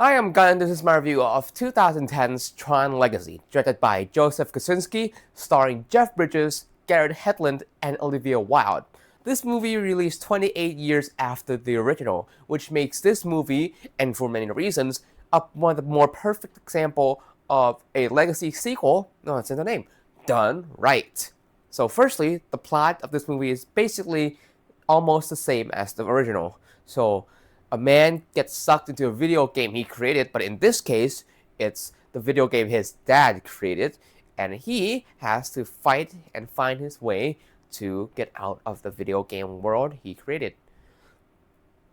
Hi, I'm Gunn, and this is my review of 2010's Tron Legacy, directed by Joseph Kosinski, starring Jeff Bridges, Garrett Hedlund, and Olivia Wilde. This movie released 28 years after the original, which makes this movie, and for many reasons, one of the more perfect example of a legacy sequel, no, it's in the name, done right. So firstly, the plot of this movie is basically almost the same as the original. So a man gets sucked into a video game he created, but in this case, it's the video game his dad created, and he has to fight and find his way to get out of the video game world he created.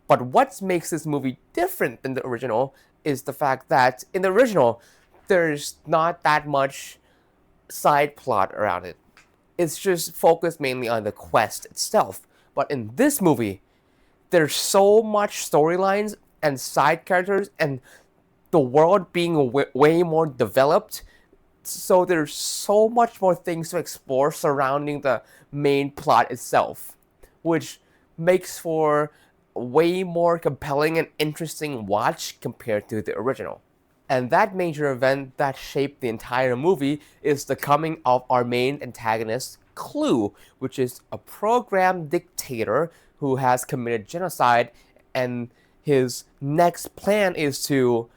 But what makes this movie different than the original is the fact that in the original, there's not that much side plot around it. It's just focused mainly on the quest itself. But in this movie, there's so much storylines and side characters and the world being way more developed, so there's so much more things to explore surrounding the main plot itself, which makes for a way more compelling and interesting watch compared to the original. And that major event that shaped the entire movie is the coming of our main antagonist, Clue, which is a programmed dictator who has committed genocide, and his next plan is to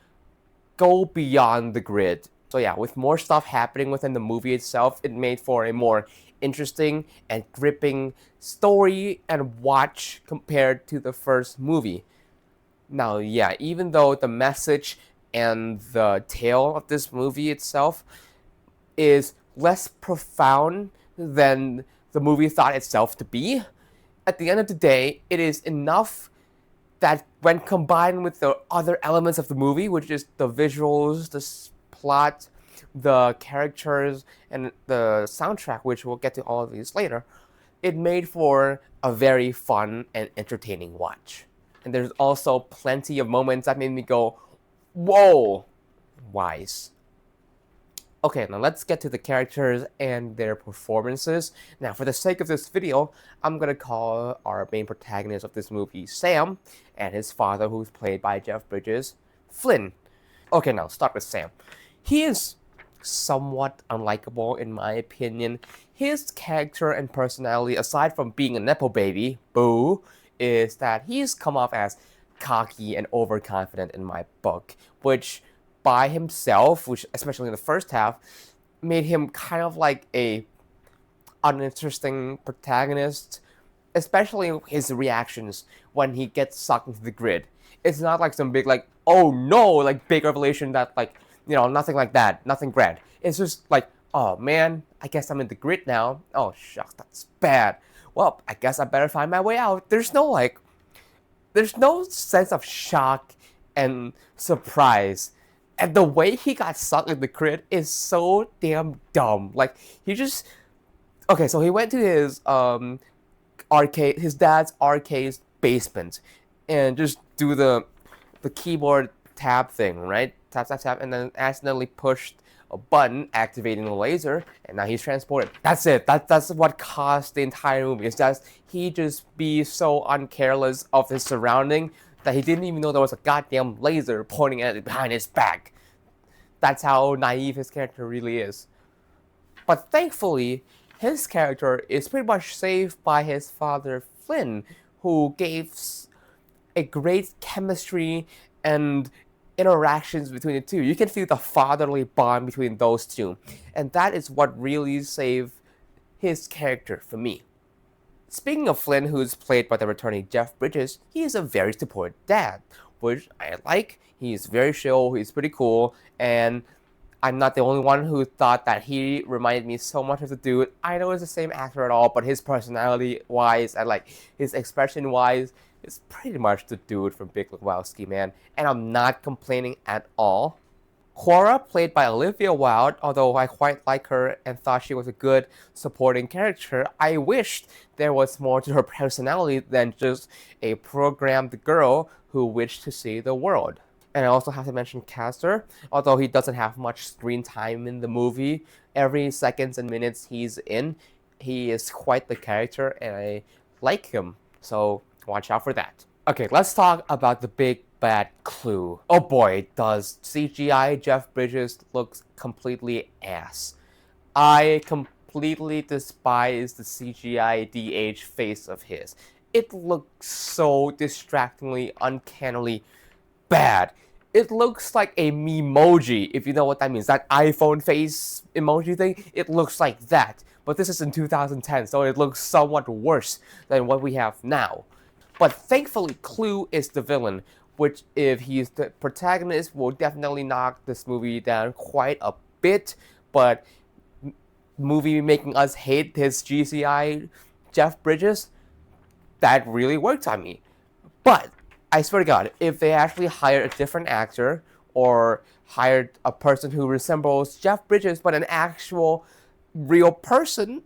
go beyond the grid. So yeah, with more stuff happening within the movie itself, it made for a more interesting and gripping story and watch compared to the first movie. Now, yeah, even though the message and the tale of this movie itself is less profound than the movie thought itself to be, at the end of the day, it is enough that when combined with the other elements of the movie, which is the visuals, the plot, the characters, and the soundtrack, which we'll get to all of these later, it made for a very fun and entertaining watch. And there's also plenty of moments that made me go, whoa, wise. Okay, now let's get to the characters and their performances. Now, for the sake of this video, I'm gonna call our main protagonist of this movie Sam, and his father, who's played by Jeff Bridges, Flynn. Okay, now start with Sam. He is somewhat unlikable in my opinion. His character and personality, aside from being a nepo baby, boo, is that he's come off as cocky and overconfident in my book, which by himself, which especially in the first half, made him kind of like a uninteresting protagonist, especially his reactions when he gets sucked into the grid. It's not like some big like, oh no, like big revelation that like, nothing like that, nothing grand. It's just like, oh man, I guess I'm in the grid now. Oh shucks, that's bad. Well, I guess I better find my way out. There's no sense of shock and surprise. And the way he got sucked in the grid is so damn dumb. Like, he just... Okay, so he went to his his dad's arcade's basement and just do the keyboard tab thing, right? Tap, tap, tap, and then accidentally pushed a button activating the laser, and now he's transported. That's it. That's what caused the entire movie. It's just he just be so uncareless of his surrounding that he didn't even know there was a goddamn laser pointing at it behind his back. That's how naive his character really is. But thankfully, his character is pretty much saved by his father, Flynn, who gave a great chemistry and interactions between the two. You can feel the fatherly bond between those two. And that is what really saved his character for me. Speaking of Flynn, who's played by the returning Jeff Bridges, he is a very supportive dad, which I like. He's very chill, he's pretty cool, and I'm not the only one who thought that he reminded me so much of the dude. I know it's the same actor at all, but his personality-wise and like his expression-wise is pretty much the dude from Big Lebowski, man. And I'm not complaining at all. Cora, played by Olivia Wilde, although I quite like her and thought she was a good supporting character, I wished there was more to her personality than just a programmed girl who wished to see the world. And I also have to mention Castor, although he doesn't have much screen time in the movie. Every seconds and minutes he's in, he is quite the character, and I like him. So watch out for that. Okay, let's talk about the big bad Clue. Oh boy, does CGI Jeff Bridges looks completely ass. I completely despise the CGI DH face of his. It looks so distractingly, uncannily bad. It looks like a memoji, if you know what that means. That iPhone face emoji thing, it looks like that. But this is in 2010, so it looks somewhat worse than what we have now. But thankfully, Clue is the villain, which, if he's the protagonist, will definitely knock this movie down quite a bit. But movie making us hate his GCI Jeff Bridges, that really worked on me. But I swear to God, if they actually hired a different actor or hired a person who resembles Jeff Bridges but an actual real person,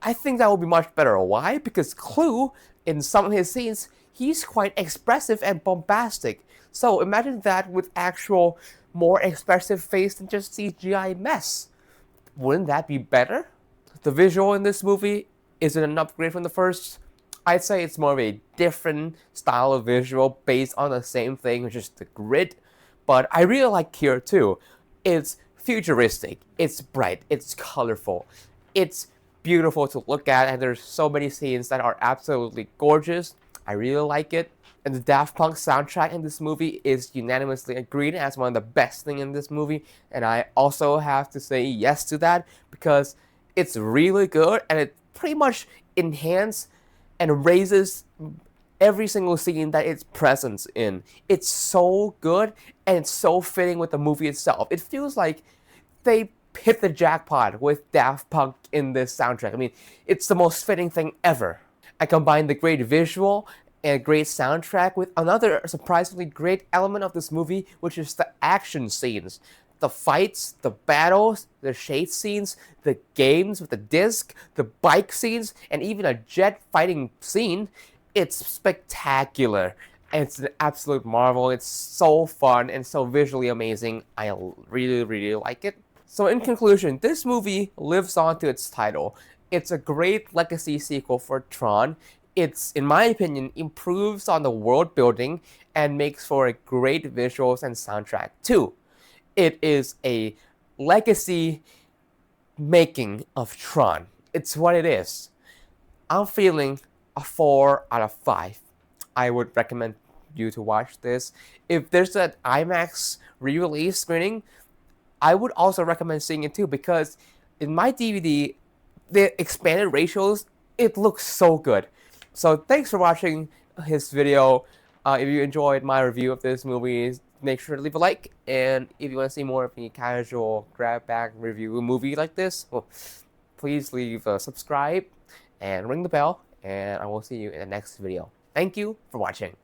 I think that would be much better. Why? Because Clue, in some of his scenes, he's quite expressive and bombastic. So imagine that with actual, more expressive face than just CGI mess. Wouldn't that be better? The visual in this movie isn't an upgrade from the first. I'd say it's more of a different style of visual based on the same thing, which is the grid. But I really like here too. It's futuristic, it's bright, it's colorful, it's beautiful to look at, and there's so many scenes that are absolutely gorgeous. I really like it. And the Daft Punk soundtrack in this movie is unanimously agreed as one of the best things in this movie. And I also have to say yes to that because it's really good and it pretty much enhances and raises every single scene that it's present in. It's so good and it's so fitting with the movie itself. It feels like they hit the jackpot with Daft Punk in this soundtrack. I mean, it's the most fitting thing ever. I combine the great visual and great soundtrack with another surprisingly great element of this movie, which is the action scenes. The fights, the battles, the chase scenes, the games with the disc, the bike scenes, and even a jet fighting scene. It's spectacular. And it's an absolute marvel. It's so fun and so visually amazing. I really, really like it. So in conclusion, this movie lives on to its title. It's a great legacy sequel for Tron. It's, in my opinion, improves on the world building and makes for a great visuals and soundtrack too. It is a legacy making of Tron. It's what it is. I'm feeling a 4 out of 5. I would recommend you to watch this. If there's an IMAX re-release screening, I would also recommend seeing it too because in my DVD, the expanded ratios, it looks so good. So thanks for watching his video. If you enjoyed my review of this movie, make sure to leave a like. And if you want to see more of me casual grab bag review a movie like this, well, please leave a subscribe and ring the bell. And I will see you in the next video. Thank you for watching.